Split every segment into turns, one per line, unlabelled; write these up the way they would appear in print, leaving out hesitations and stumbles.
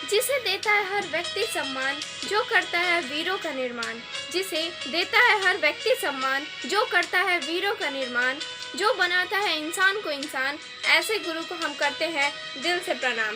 जिसे देता है हर व्यक्ति सम्मान, जो करता है वीरों का निर्माण। जिसे देता है हर व्यक्ति सम्मान, जो करता है वीरों का निर्माण। जो बनाता है इंसान को इंसान, ऐसे गुरु को हम करते हैं दिल से प्रणाम।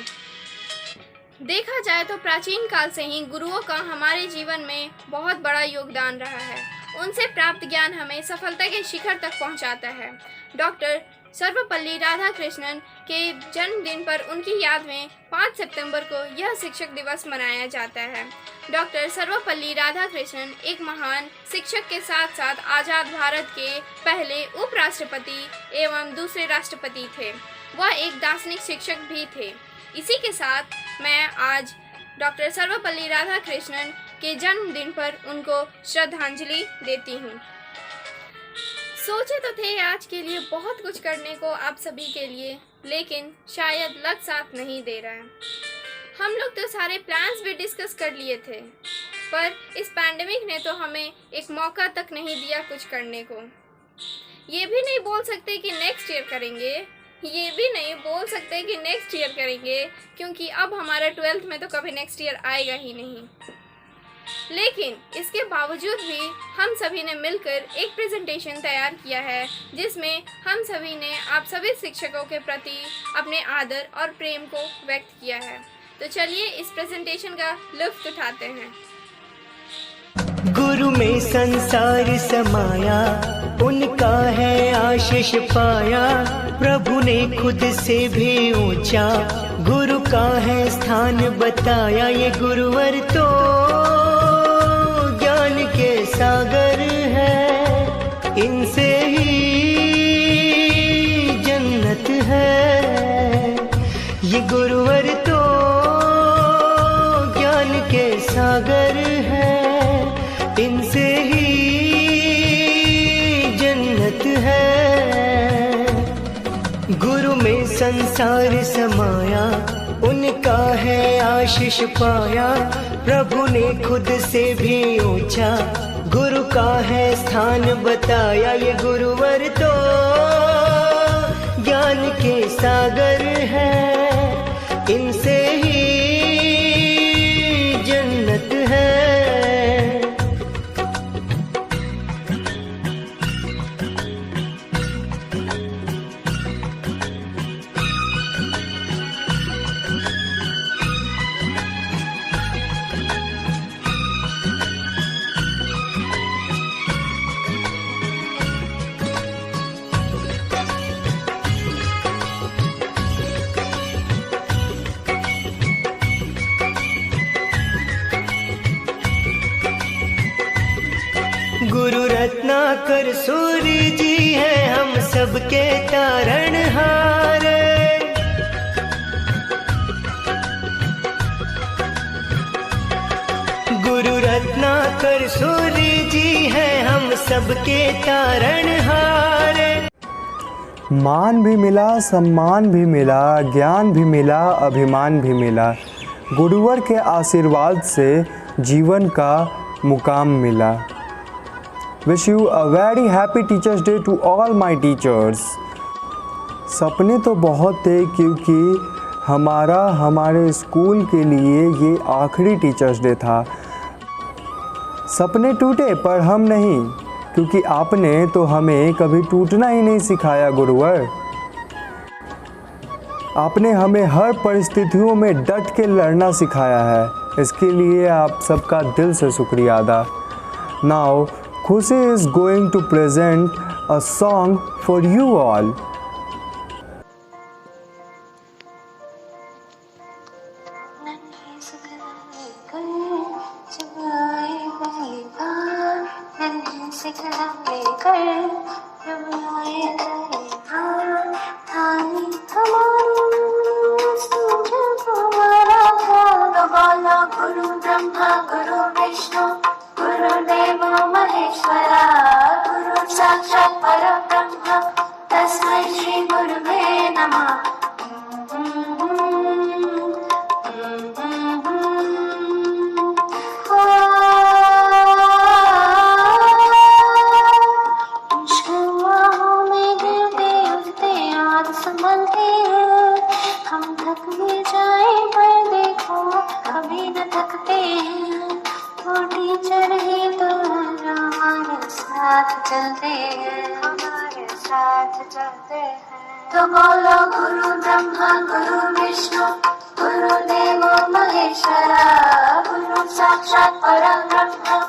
देखा जाए तो प्राचीन काल से ही गुरुओं का हमारे जीवन में बहुत बड़ा योगदान रहा है। उनसे प्राप्त ज्ञान हमें सफलता के शिखर तक पहुंचाता है। डॉक्टर सर्वपल्ली राधाकृष्णन के जन्मदिन पर उनकी याद में 5 सितंबर को यह शिक्षक दिवस मनाया जाता है। डॉक्टर सर्वपल्ली राधाकृष्णन एक महान शिक्षक के साथ साथ आज़ाद भारत के पहले उपराष्ट्रपति एवं दूसरे राष्ट्रपति थे। वह एक दार्शनिक शिक्षक भी थे। इसी के साथ मैं आज डॉक्टर सर्वपल्ली राधाकृष्णन के जन्मदिन पर उनको श्रद्धांजलि देती हूँ। सोचे तो थे आज के लिए बहुत कुछ करने को आप सभी के लिए, लेकिन शायद लक साथ नहीं दे रहा है। हम लोग तो सारे प्लान्स भी डिस्कस कर लिए थे, पर इस पैंडेमिक ने तो हमें एक मौका तक नहीं दिया कुछ करने को। ये भी नहीं बोल सकते कि नेक्स्ट ईयर करेंगे, ये भी नहीं बोल सकते कि नेक्स्ट ईयर करेंगे, क्योंकि अब हमारा 12th में तो कभी नेक्स्ट ईयर आएगा ही नहीं। लेकिन इसके बावजूद भी हम सभी ने मिलकर एक प्रेजेंटेशन तैयार किया है, जिसमें हम सभी ने आप सभी शिक्षकों के प्रति अपने आदर और प्रेम को व्यक्त किया है। तो चलिए इस प्रेजेंटेशन का लुत्फ उठाते हैं।
गुरु में संसार समाया, उनका है आशीष पाया। प्रभु ने खुद से भी ऊंचा गुरु का है स्थान बताया। ये गुरुवर तो ज्ञान के सागर है, इनसे ही जन्नत है। ये गुरुवर तो ज्ञान के सागर है, इनसे ही जन्नत है। गुरु में संसार समाया, उनका है आशीष पाया। प्रभु ने खुद से भी ऊंचा गुरु का है स्थान बताया। ये गुरुवर तो ज्ञान के सागर है, इनसे ही जन्नत है। गुरु रत्नाकर सूर्य जी है हम सबके तारणहार। गुरु रत्नाकर सूर्य जी है हम सबके तारणहार।
मान भी मिला, सम्मान भी मिला, ज्ञान भी मिला, अभिमान भी मिला। गुरुवर के आशीर्वाद से जीवन का मुकाम मिला। Wish you a very happy Teachers Day to all my teachers. सपने तो बहुत थे क्योंकि हमारे स्कूल के लिए ये आखिरी टीचर्स डे था। सपने टूटे पर हम नहीं, क्योंकि आपने तो हमें कभी टूटना ही नहीं सिखाया गुरुवर। आपने हमें हर परिस्थितियों में डट के लड़ना सिखाया है। इसके लिए आप सबका दिल से शुक्रिया अदा। Now Khushi is going to present a song for you all.
गुरु ब्रह्मा गुरु विष्णु गुरुदेवो महेश्वरा, गुरु साक्षात् परब्रह्म तस्मै श्री गुरुवे नमः। मुश्किलों में गिरते उठते आज संभलते, हम थक भी जाए पर देखो साथ चलते हैं। तो बोलो गुरु ब्रह्मा गुरु विष्णु गुरुदेव महेश्वरा, गुरु साक्षात परम ब्रह्म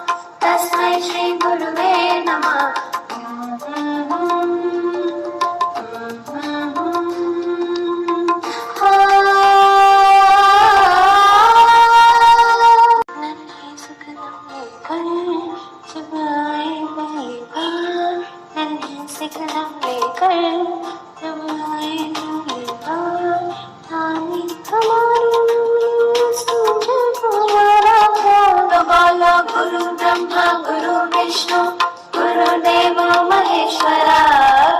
तस्मै श्री गुरुवे नमः। गुरु ब्रह्मा गुरु विष्णु गुरुदेव महेश्वरा,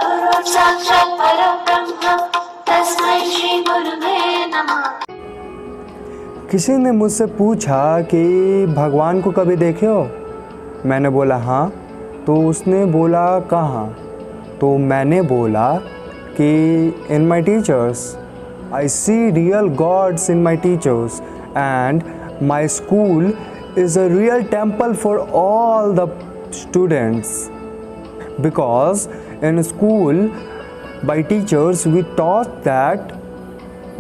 गुरु साक्षात परम ब्रह्म तस्मै श्री गुरुवे नमः।
किसी ने मुझसे पूछा कि भगवान को कभी देखे हो? मैंने बोला हाँ। तो उसने बोला कहाँ? तो मैंने बोला कि in my teachers, I see real gods in my teachers and my school is a real temple for all the students, because in school by teachers we taught that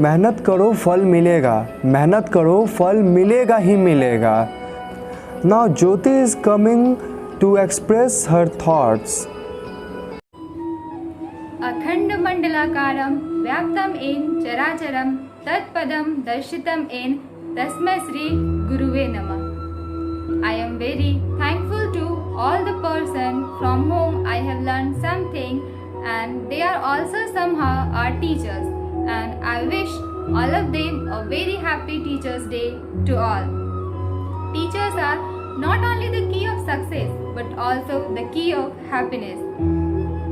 मेहनत करो फल मिलेगा, मेहनत करो फल मिलेगा ही मिलेगा. Now Jyoti is coming to express her thoughts.
अखंड मंडलाकारं व्याप्तं येन चराचरं तत्पदं दर्शितं येन तस्मै श्री गुरुवे नमः. I am very thankful to all the person from whom I have learned something, and they are also somehow our teachers, and I wish all of them a very happy Teachers' Day to all. Teachers are not only the key of success but also the key of happiness.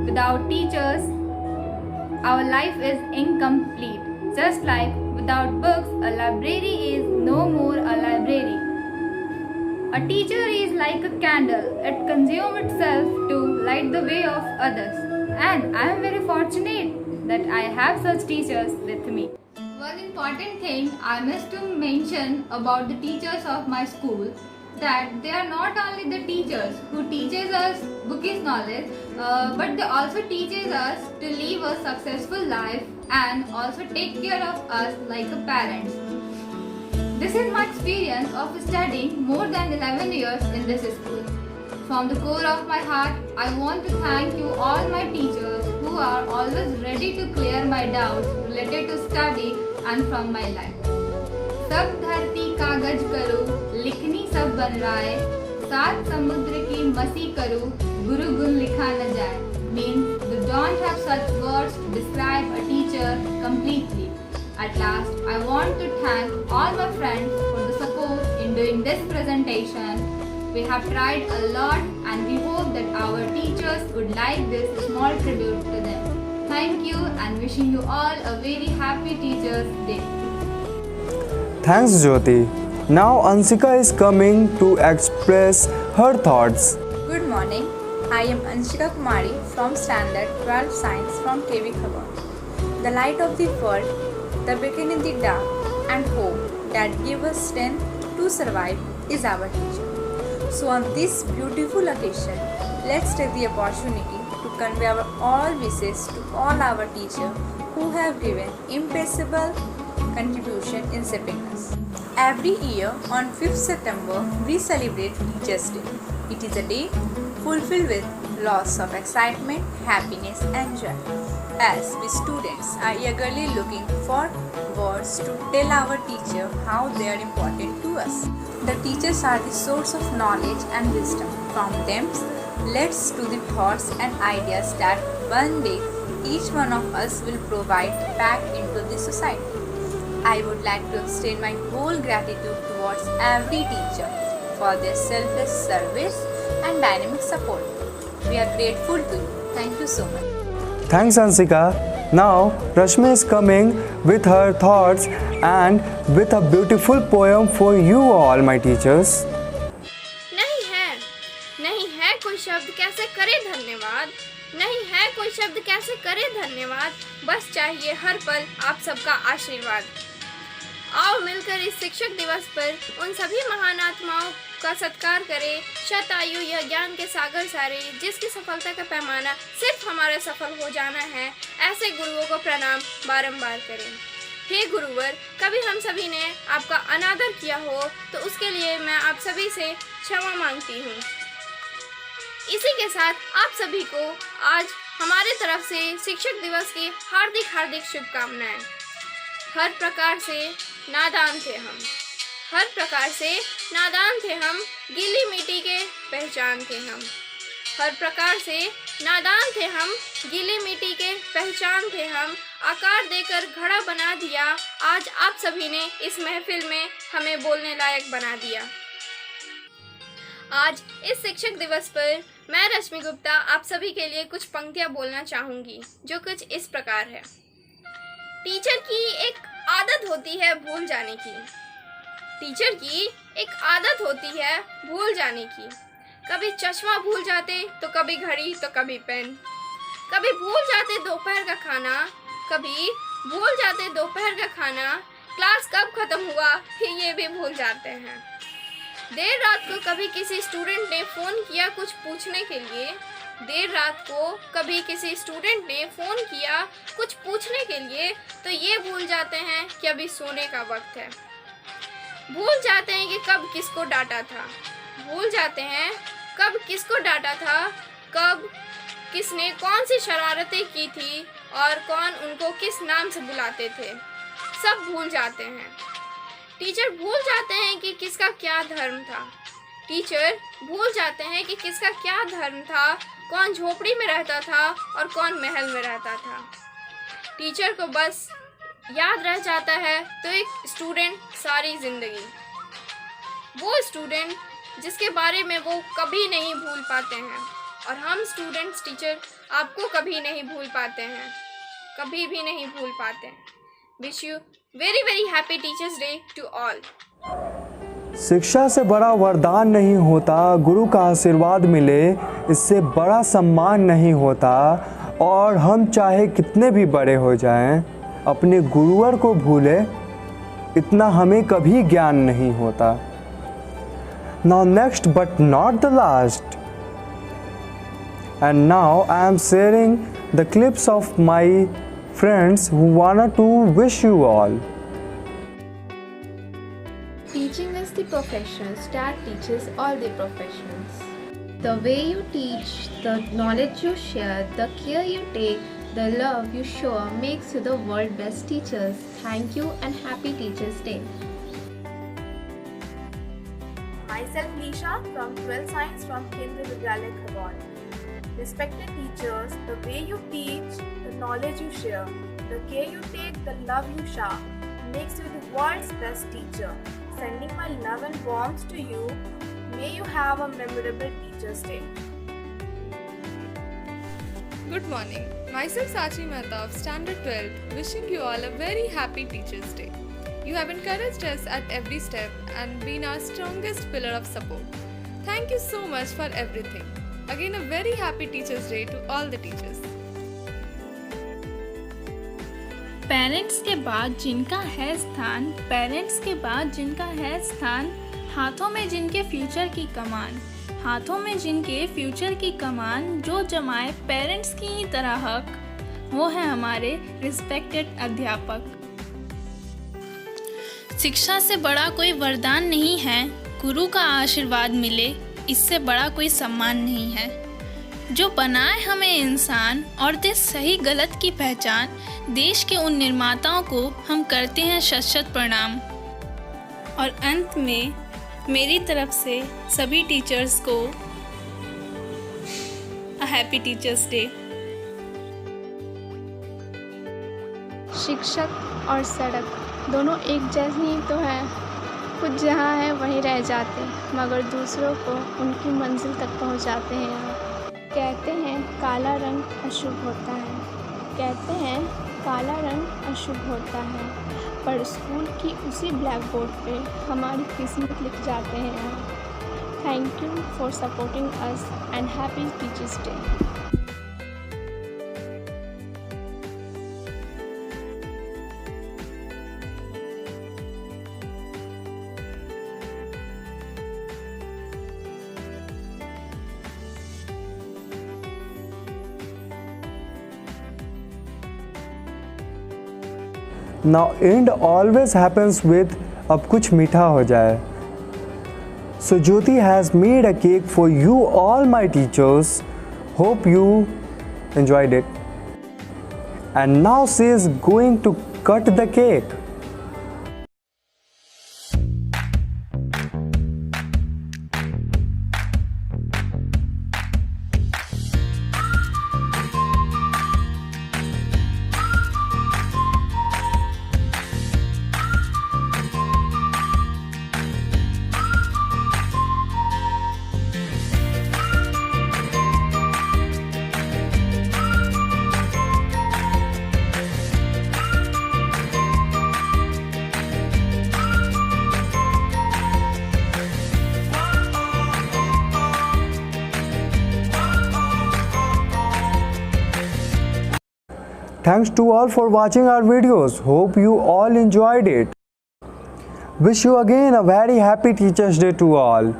Without teachers, our life is incomplete. Just like without books, a library is no more a library. A teacher is like a candle. It consumes itself to light the way of others. And I am very fortunate that I have such teachers with me. One important thing I must to mention about the teachers of my school, that they are not only the teachers who teaches us bookish knowledge, but they also teaches us to live a successful life and also take care of us like a parents. This is my experience of studying more than 11 years in this school. From the core of my heart, I want to thank you all my teachers who are always ready to clear my doubts related to study and from my life. सब धरती कागज करो, लिखनी सब बन राय, सात समुद्र की मसी करो, गुरु गुण लिखा न जाए. Means you don't have such words to describe a teacher completely. At last, I want to thank all my friends for the support in doing this presentation. We have tried a lot and we hope that our teachers would like this small tribute to them. Thank you and wishing you all a very happy Teachers' Day.
Thanks Jyoti. Now Anshika is coming to express her thoughts.
Good morning. I am Anshika Kumari from Standard 12 Science from KV Khabar. The light of the world, the beacon in the dark and hope that give us strength to survive is our teacher. So on this beautiful occasion, let's take the opportunity to convey our all wishes to all our teachers who have given impressible contribution in shaping us. Every year on 5th September, we celebrate Teachers' Day. It is a day fulfilled with lots of excitement, happiness and joy. As we students are eagerly looking for words to tell our teacher how they are important to us. The teachers are the source of knowledge and wisdom. From them, let's to the thoughts and ideas that one day each one of us will provide back into the society. I would like to extend my whole gratitude towards every teacher for their selfless service and dynamic support. We are grateful to you. Thank you so much.
Thanks Anshika. Now Rashmi is coming with her thoughts and with a beautiful poem for you all my teachers.
नहीं है कोई शब्द कैसे करे धन्यवाद, नहीं है कोई शब्द कैसे करे धन्यवाद, बस चाहिए हर पल आप सबका आशीर्वाद. आओ मिलकर इस शिक्षक दिवस पर उन सभी महान आत्माओं का सत्कार करें। शतायु यह ज्ञान के सागर सारे, जिसकी सफलता का पैमाना सिर्फ हमारा सफल हो जाना है, ऐसे गुरुओं को प्रणाम बारंबार करें। हे गुरुवर, कभी हम सभी ने आपका अनादर किया हो तो उसके लिए मैं आप सभी से क्षमा मांगती हूँ। इसी के साथ आप सभी को आज हमारे तरफ से शिक्षक दिवस की हार्दिक हार्दिक शुभकामनाएं। हर प्रकार से नादान थे हम, हर प्रकार से नादान थे हम, गीली मिट्टी के पहचान थे हम। हर प्रकार से नादान थे हम, गीली मिट्टी के पहचान थे हम। आकार देकर घड़ा बना दिया, आज आप सभी ने इस महफिल में हमें बोलने लायक बना दिया। आज इस शिक्षक दिवस पर मैं रश्मि गुप्ता आप सभी के लिए कुछ पंक्तियां बोलना चाहूंगी, जो कुछ इस प्रकार है। टीचर की एक आदत होती है भूल जाने की, टीचर की एक आदत होती है भूल जाने की। कभी चश्मा भूल जाते तो कभी घड़ी तो कभी पेन, कभी भूल जाते दोपहर का खाना, कभी भूल जाते दोपहर का खाना। क्लास कब खत्म हुआ ये भी भूल जाते हैं। देर रात को कभी किसी स्टूडेंट ने फ़ोन किया कुछ पूछने के लिए, देर रात को कभी किसी स्टूडेंट ने फ़ोन किया कुछ पूछने के लिए, तो ये भूल जाते हैं कि अभी सोने का वक्त है। भूल जाते हैं कि कब किसको डांटा था, भूल जाते हैं कब किसको डांटा था, कब किसने कौन सी शरारतें की थी और कौन उनको किस नाम से बुलाते थे, सब भूल जाते हैं। टीचर भूल जाते हैं कि किसका क्या धर्म था, टीचर भूल जाते हैं कि किसका क्या धर्म था, कौन झोपड़ी में रहता था और कौन महल में रहता था। टीचर को बस याद रह जाता है तो एक स्टूडेंट सारी ज़िंदगी, वो स्टूडेंट जिसके बारे में वो कभी नहीं भूल पाते हैं। और हम स्टूडेंट्स टीचर आपको कभी नहीं भूल पाते हैं, कभी भी नहीं भूल पाते हैं। Wish you very very happy teachers day to all.
शिक्षा से बड़ा वरदान नहीं होता, गुरु का आशीर्वाद मिले इससे बड़ा सम्मान नहीं होता। और हम चाहे कितने भी बड़े हो जाएं, अपने गुरुवर को भूले इतना हमें कभी ज्ञान नहीं होता। Now next but not the last, and now I am sharing the clips of my friends who wanted to wish you all.
Teaching is the profession that teaches all the professions. The way you teach, the knowledge you share, the care you take, the love you show makes you the world's best teachers. Thank you and happy Teachers Day.
Myself Lisha from 12th Science from Kendriya Vidyalaya Khabon. Respected teachers, the way you teach, the knowledge you share, the care you take, the love you shower makes you the world's best teacher. Sending my love and warmth to you. May you have a memorable Teachers Day.
Good morning. Myself Sachi Mehta of Standard 12, wishing you all a very happy Teachers Day. You have encouraged us at every step and been our strongest pillar of support. Thank you so much for everything. Again, a very happy Teachers Day to all the teachers.
Parents के बाद जिनका है स्थान, parents के बाद जिनका है स्थान, हाथों में जिनके फ्यूचर की कमान, हाथों में जिनके फ्यूचर की कमान, जो जमाए पेरेंट्स की ही तरह हक, वो है हमारे रिस्पेक्टेड अध्यापक। शिक्षा से बड़ा कोई वरदान नहीं है, गुरु का आशीर्वाद मिले इससे बड़ा कोई सम्मान नहीं है। जो बनाए हमें इंसान और दे सही गलत की पहचान, देश के उन निर्माताओं को हम करते हैं शत शत प्रणाम। और अंत में मेरी तरफ से सभी टीचर्स को हैप्पी टीचर्स डे।
शिक्षक और सड़क दोनों एक जैसे ही तो हैं, कुछ जहाँ है वहीं रह जाते, मगर दूसरों को उनकी मंजिल तक पहुँचाते हैं। कहते हैं काला रंग अशुभ होता है, कहते हैं काला रंग अशुभ होता है, पर स्कूल की उसी ब्लैक बोर्ड पे हमारी किस्मत लिख जाते हैं। Thank you for supporting us and happy teachers day.
Now end always happens with अब कुछ मीठा हो जाए. So Jyoti has made a cake for you all my teachers. Hope you enjoyed it. And now she is going to cut the cake. Thanks to all for watching our videos. Hope you all enjoyed it. Wish you again a very happy Teachers Day to all.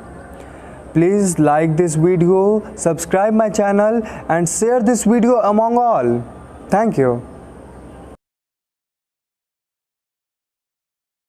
Please like this video, subscribe my channel and share this video among all. Thank you.